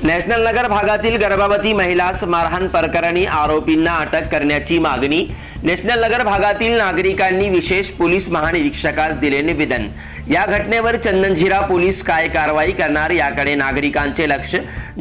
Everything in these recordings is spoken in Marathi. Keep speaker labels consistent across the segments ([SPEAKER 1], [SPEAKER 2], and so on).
[SPEAKER 1] नॅशनल नगर भागातील गर्भवती महिलास मारहाण प्रकरणी आरोपींना अटक करण्याची मागणी नॅशनल नगर भागातील नागरिकांनी विशेष पोलीस महानिरीक्षकास दिले निवेदन। या घटनेवर चंदनझिरा पोलीस काय कारवाई करणार याकडे नागरिकांचे लक्ष।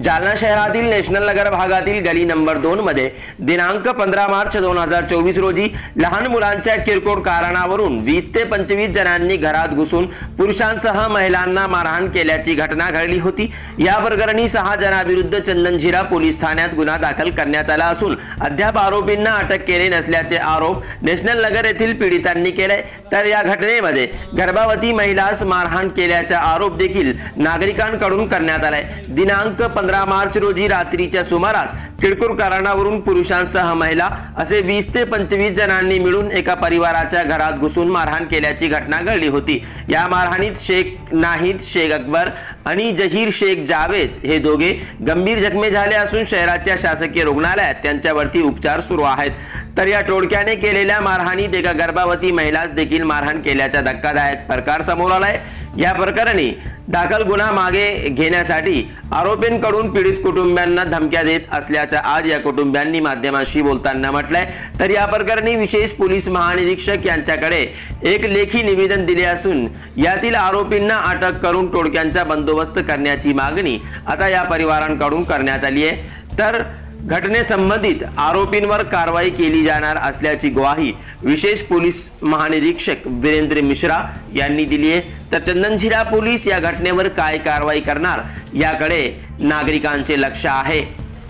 [SPEAKER 1] जालना शहरातील नॅशनल नगर भागातील गली नंबर 2 मध्ये दिनांक 15 मार्च 2024 रोजी लहान मुलांच्या किरकोळ कारणावरून 20 ते 25 जणांनी घरात घुसून पुरुषांसह महिलांना मारहाण केल्याची घटना घडली होती। या प्रकरणी 6 जणांविरुद्ध चंदनझिरा पोलीस ठाण्यात गुन्हा दाखल करण्यात आला असून अद्याप आरोपींना अटक केले नसल्याचे आरोप नॅशनल नगर येथील पीडितांनी केले। तर या घटनेमध्ये गर्भवती महिलास मारहाण केल्याचा आरोप देखील नागरिकांकडून करण्यात आलाय। दिनांक 15 मार्च रोजी रात्रीच्या सुमारास किरकोळ कारणावरून पुरुषांसह महिला असे 20 ते 25 जणांनी मिळून एका परिवाराच्या घरात घुसून मारहाण केल्याची घटना घडली होती। या मारहाणीत शेख नाहिद शेख अकबर आणि जहीर शेख जावेद हे दोघे गंभीर जखमी झाले असून शहराच्या शासकीय रुग्णालयात त्यांच्यावरती उपचार सुरू आहेत। तर या टोळक्याने केलेल्या मारहाणीत एका गर्भवती महिलास देखील मारहाण केल्याचा धक्कादायक प्रकार समोर आलाय। या प्रकरणी दाखल गुन्हा मागे घेण्यासाठी आरोपींकडून पीडित कुटुंबियांना धमक्या देत असल्याचं आज या कुटुंबियांनी माध्यमांशी बोलताना म्हटलंय। तर या प्रकरणी विशेष पोलीस महानिरीक्षक यांच्याकडे एक लेखी निवेदन दिले असून यातील आरोपींना अटक करून टोळक्यांचा बंदोबस्त करण्याची मागणी आता या परिवारांकडून करण्यात आली आहे। तर घटनेसंबंधित आरोपींवर कारवाई केली जाणार असल्याची ग्वाही विशेष पोलीस महानिरीक्षक वीरेंद्र मिश्रा यांनी दिली आहे। तर चंदनझिरा पोलीस या घटनेवर काय कारवाई करणार याकडे नागरिकांचे लक्ष आहे।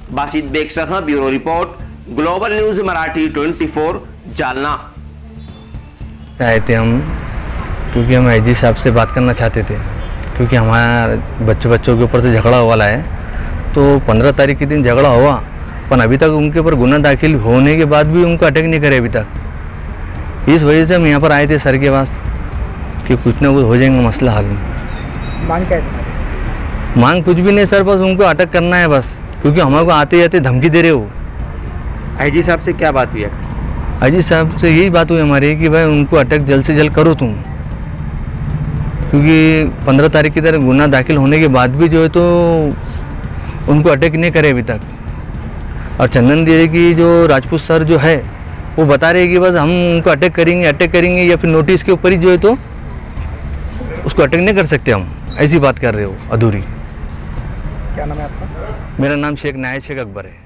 [SPEAKER 1] बासित बेगसह bureau report, global news Marathi 24 Jalna.
[SPEAKER 2] आए थे हम क्योंकि हम आईजी साहब से बात करना चाहते थे, क्योंकि हमारा बच्चों के ऊपर से झगड़ा वाला है। तो 15 तारीख के दिन झगड़ा हुआ, पर अभी तक उनके ऊपर गुना दाखिल होने के बाद भी उनको अटैक नहीं करे अभी तक। इस वजह से हम यहाँ पर आए थे सर के पास कि कुछ ना कुछ हो जाएगा मसला हल।
[SPEAKER 3] मांग क्या है?
[SPEAKER 2] मांग कुछ भी नहीं सर, बस उनको अटक करना है बस, क्योंकि हमारे को आते जाते धमकी दे रहे हो।
[SPEAKER 1] आईजी साहब से क्या बात हुई?
[SPEAKER 2] आईजी साहब से यही बात हुई हमारी कि भाई उनको अटक जल्द से जल्द करो तुम, क्योंकि 15 तारीख की तरह गुना दाखिल होने के बाद भी जो है तो उनको अटैक नहीं करे अभी तक। और चंदनझिरा की जो राजपूत सर जो है वो बता रहे हैं कि बस हम उनको अटैक करेंगे या फिर नोटिस के ऊपर ही जो है तो उसको अटैक नहीं कर सकते हम, ऐसी बात कर रहे हो अधूरी।
[SPEAKER 3] क्या नाम है आपका?
[SPEAKER 2] मेरा नाम शेख नाहिद शेख अकबर है।